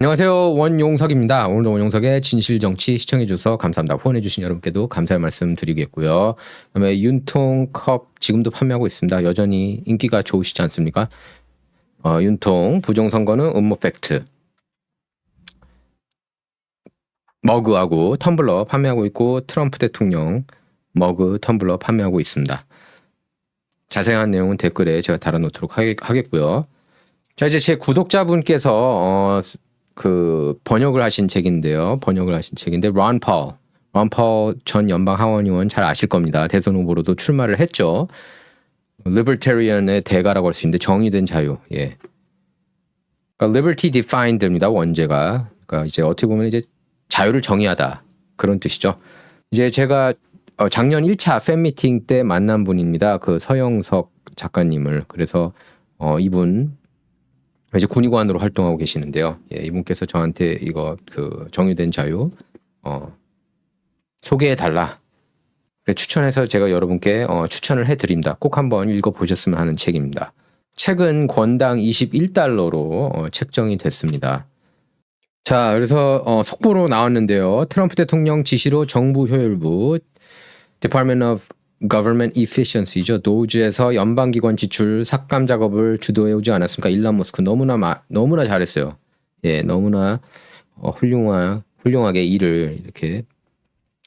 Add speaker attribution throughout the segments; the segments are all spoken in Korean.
Speaker 1: 안녕하세요. 원용석입니다. 오늘도 원용석의 진실정치 시청해주셔서 감사합니다. 후원해주신 여러분께도 감사의 말씀 드리겠고요. 그다음에 윤통컵 지금도 판매하고 있습니다. 여전히 인기가 좋으시지 않습니까? 윤통 부정선거는 음모 팩트 머그하고 텀블러 판매하고 있고 트럼프 대통령 머그 텀블러 판매하고 있습니다. 자세한 내용은 댓글에 제가 달아놓도록 하겠고요. 자, 이제 제 구독자분께서 그 번역을 하신 책인데요. 론 파월 전 연방 하원 의원 잘 아실 겁니다. 대선 후보로도 출마를 했죠. 리버테리언의 대가라고 할 수 있는데 정의된 자유. 예. 그러니까 liberty defined입니다. 원제가. 그러니까 이제 어떻게 보면 이제 자유를 정의하다 그런 뜻이죠. 이제 제가 작년 1차 팬미팅 때 만난 분입니다. 그 서영석 작가님을. 그래서 이분 이제 군의관으로 활동하고 계시는데요. 예, 이분께서 저한테 이거 그 정의된 자유 소개해 달라. 추천해서 제가 여러분께 추천을 해드립니다. 꼭 한번 읽어보셨으면 하는 책입니다. 책은 권당 21달러로 책정이 됐습니다. 자, 그래서 속보로 나왔는데요. 트럼프 대통령 지시로 정부 효율부 Department of Government Efficiency죠. 노즈에서 연방기관 지출 삭감 작업을 주도해 오지 않았습니까? 일론 머스크 너무나 잘했어요. 예, 너무나 훌륭하게 일을 이렇게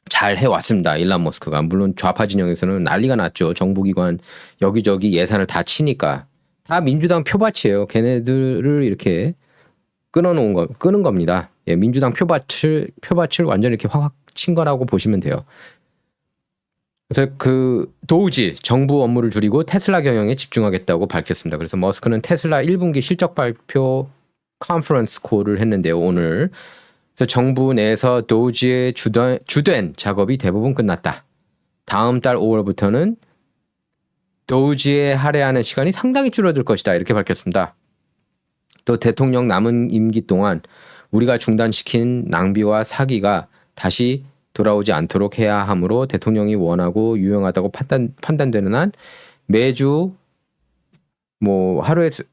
Speaker 1: 잘 해왔습니다. 일론 머스크가. 물론 좌파 진영에서는 난리가 났죠. 정부기관 여기저기 예산을 다 치니까. 다 민주당 표밭이에요. 걔네들을 이렇게 끄는 겁니다. 예, 민주당 표밭을 완전히 이렇게 확 친 거라고 보시면 돼요. 그래서 그 도우지 정부 업무를 줄이고 테슬라 경영에 집중하겠다고 밝혔습니다. 그래서 머스크는 테슬라 1분기 실적 발표 컨퍼런스 콜을 했는데요. 오늘. 그래서 정부 내에서 도우지의 주된 작업이 대부분 끝났다. 다음 달 5월부터는 도우지에 할애하는 시간이 상당히 줄어들 것이다. 이렇게 밝혔습니다. 또 대통령 남은 임기 동안 우리가 중단시킨 낭비와 사기가 다시 돌아오지 않도록 해야 하므로 대통령이 원하고 유용하다고 판단되는 한 매주 뭐 하루에서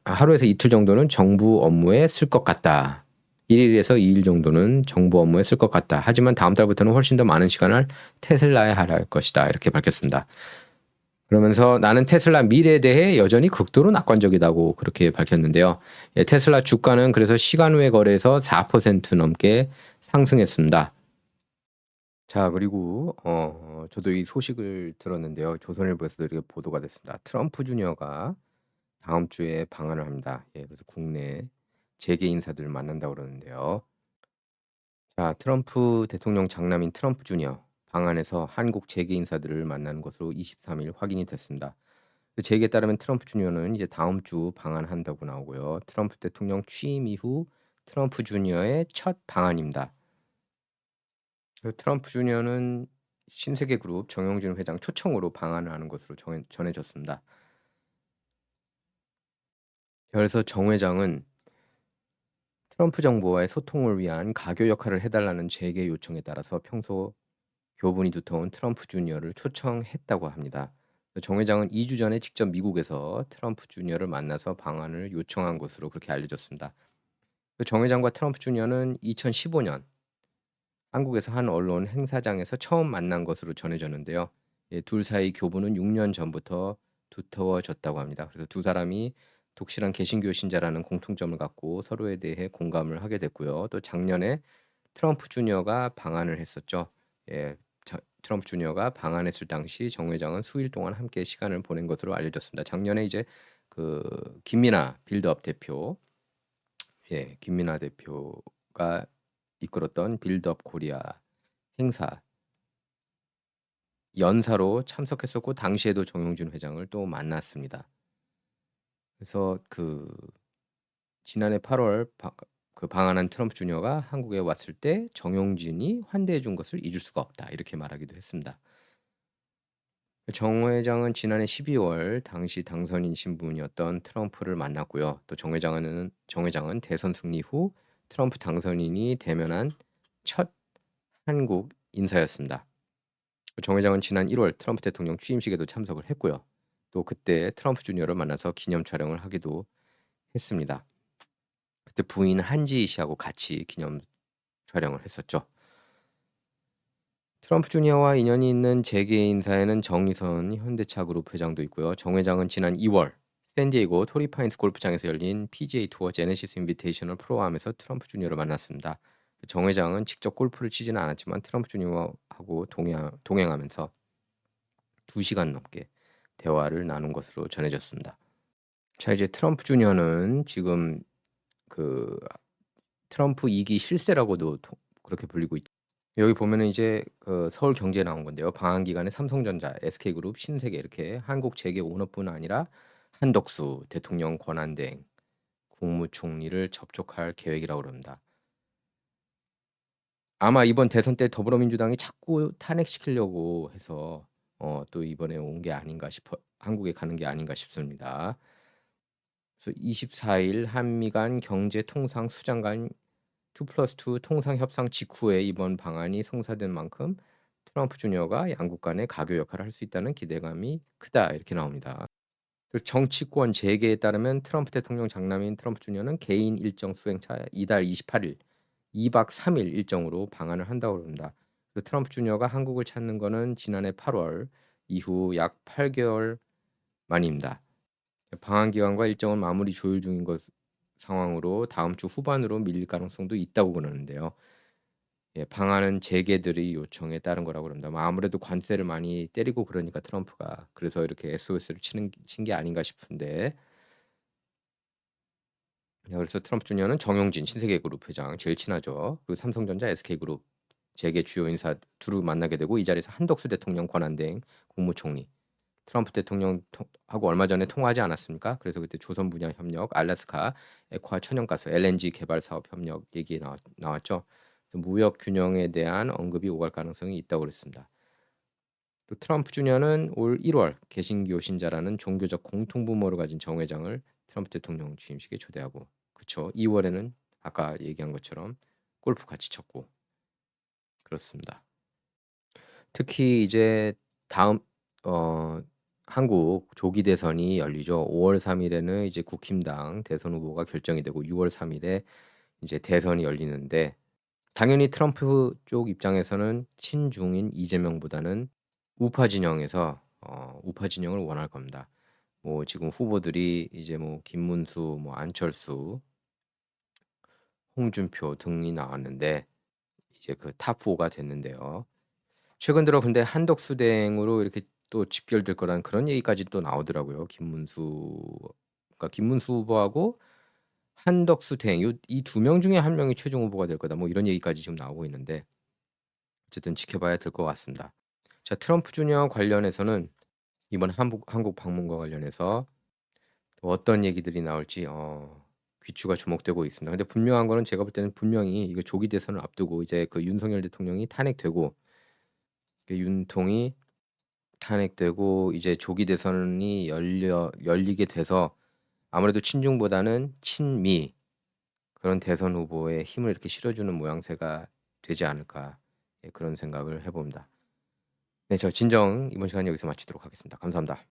Speaker 1: 이틀 정도는 정부 업무에 쓸 것 같다. 1일에서 2일 정도는 정부 업무에 쓸 것 같다. 하지만 다음 달부터는 훨씬 더 많은 시간을 테슬라에 할애할 것이다. 이렇게 밝혔습니다. 그러면서 나는 테슬라 미래에 대해 여전히 극도로 낙관적이다고 그렇게 밝혔는데요. 예, 테슬라 주가는 그래서 시간 외 거래에서 4% 넘게 상승했습니다. 자, 그리고 저도 이 소식을 들었는데요. 조선일보에서도 이렇게 보도가 됐습니다. 트럼프 주니어가 다음 주에 방한을 합니다. 예, 그래서 국내 재계 인사들을 만난다고 그러는데요. 자, 트럼프 대통령 장남인 트럼프 주니어 방한해서 한국 재계 인사들을 만나는 것으로 23일 확인이 됐습니다. 그 재계에 따르면 트럼프 주니어는 이제 다음 주 방한한다고 나오고요. 트럼프 대통령 취임 이후 트럼프 주니어의 첫 방한입니다. 트럼프 주니어는 신세계그룹 정용진 회장 초청으로 방한을 하는 것으로 전해졌습니다. 그래서 정 회장은 트럼프 정부와의 소통을 위한 가교 역할을 해달라는 재계 요청에 따라서 평소 교분이 두터운 트럼프 주니어를 초청했다고 합니다. 정 회장은 2주 전에 직접 미국에서 트럼프 주니어를 만나서 방한을 요청한 것으로 그렇게 알려졌습니다. 정 회장과 트럼프 주니어는 2015년 한국에서 한 언론 행사장에서 처음 만난 것으로 전해졌는데요. 예, 둘 사이 교분은 6년 전부터 두터워졌다고 합니다. 그래서 두 사람이 독실한 개신교 신자라는 공통점을 갖고 서로에 대해 공감을 하게 됐고요. 또 작년에 트럼프 주니어가 방한을 했었죠. 예, 트럼프 주니어가 방한했을 당시 정 회장은 수일 동안 함께 시간을 보낸 것으로 알려졌습니다. 작년에 이제 그 김민하 빌드업 대표, 예, 김민하 대표가 이끌었던 빌드업 코리아 행사 연사로 참석했었고 당시에도 정용진 회장을 또 만났습니다. 그래서 그 지난해 8월 그 방한한 트럼프 주니어가 한국에 왔을 때 정용진이 환대해 준 것을 잊을 수가 없다. 이렇게 말하기도 했습니다. 정 회장은 지난해 12월 당시 당선인 신분이었던 트럼프를 만났고요. 또 정 회장은 대선 승리 후 트럼프 당선인이 대면한 첫 한국 인사였습니다. 정 회장은 지난 1월 트럼프 대통령 취임식에도 참석을 했고요. 또 그때 트럼프 주니어를 만나서 기념 촬영을 하기도 했습니다. 그때 부인 한지희 씨하고 같이 기념 촬영을 했었죠. 트럼프 주니어와 인연이 있는 재계 인사에는 정의선 현대차 그룹 회장도 있고요. 정 회장은 지난 2월 샌디에이고 토리파인스 골프장에서 열린 PGA 투어 제네시스 인비테이셔널 프로암에서 트럼프 주니어를 만났습니다. 정 회장은 직접 골프를 치지는 않았지만 트럼프 주니어하고 동행하면서 2시간 넘게 대화를 나눈 것으로 전해졌습니다. 자, 이제 트럼프 주니어는 지금 그 트럼프 2기 실세라고도 그렇게 불리고 있죠. 여기 보면은 이제 그 서울경제에 나온 건데요. 방한 기간에 삼성전자, SK그룹, 신세계 이렇게 한국 재계 오너뿐 아니라 한덕수 대통령 권한대행 국무총리를 접촉할 계획이라고 그럽니다. 아마 이번 대선 때 더불어민주당이 자꾸 탄핵시키려고 해서 또 이번에 온 게 아닌가 싶어 한국에 가는 게 아닌가 싶습니다. 그래서 24일 한미 간 경제 통상 수장 간 2+2 통상 협상 직후에 이번 방안이 성사된 만큼 트럼프 주니어가 양국 간의 가교 역할을 할 수 있다는 기대감이 크다 이렇게 나옵니다. 그리고 정치권 재계에 따르면 트럼프 대통령 장남인 트럼프 주니어는 개인 일정 수행차 이달 28일 2박 3일 일정으로 방한을 한다고 합니다. 트럼프 주니어가 한국을 찾는 거는 지난해 8월 이후 약 8개월 만입니다. 방한 기간과 일정은 마무리 조율 중인 것 상황으로 다음 주 후반으로 밀릴 가능성도 있다고 그러는데요. 예, 방한은 재계들의 요청에 따른 거라고 그럽니다. 아무래도 관세를 많이 때리고 그러니까 트럼프가 그래서 이렇게 SOS를 친 게 아닌가 싶은데. 그래서 트럼프 주니어는 정용진 신세계그룹 회장 제일 친하죠. 그리고 삼성전자, SK그룹 재계 주요 인사 두루 만나게 되고 이 자리에서 한덕수 대통령 권한대행 국무총리 트럼프 대통령하고 얼마 전에 통화하지 않았습니까? 그래서 그때 조선 분야 협력, 알래스카 액화 천연가스 LNG 개발 사업 협력 얘기 나왔죠. 무역 균형에 대한 언급이 오갈 가능성이 있다고 그랬습니다. 또 트럼프 주니어는 올 1월 개신교 신자라는 종교적 공통분모를 가진 정 회장을 트럼프 대통령 취임식에 초대하고 그쵸. 2월에는 아까 얘기한 것처럼 골프 같이 쳤고 그렇습니다. 특히 이제 다음 어 한국 조기 대선이 열리죠. 5월 3일에는 이제 국힘당 대선 후보가 결정이 되고 6월 3일에 이제 대선이 열리는데 당연히 트럼프 쪽 입장에서는 친중인 이재명보다는 우파 진영에서 우파 진영을 원할 겁니다. 뭐 지금 후보들이 이제 뭐 김문수, 뭐 안철수, 홍준표 등이 나왔는데 이제 그 탑4가 됐는데요. 최근 들어 근데 한덕수 대행으로 이렇게 또 집결될 거라는 그런 얘기까지 또 나오더라고요. 그러니까 김문수 후보하고 한덕수 대행 이 두 명 중에 한 명이 최종 후보가 될 거다. 뭐 이런 얘기까지 지금 나오고 있는데 어쨌든 지켜봐야 될 것 같습니다. 자, 트럼프 주니어 관련해서는 이번 한국 방문과 관련해서 또 어떤 얘기들이 나올지 귀추가 주목되고 있습니다. 근데 분명한 거는 제가 볼 때는 분명히 이거 조기 대선을 앞두고 이제 그 윤석열 대통령이 탄핵되고 그 윤통이 탄핵되고 이제 조기 대선이 열리게 돼서 아무래도 친중보다는 친미 그런 대선 후보에 힘을 이렇게 실어주는 모양새가 되지 않을까 예, 그런 생각을 해봅니다. 네, 저 진정 이번 시간 여기서 마치도록 하겠습니다. 감사합니다.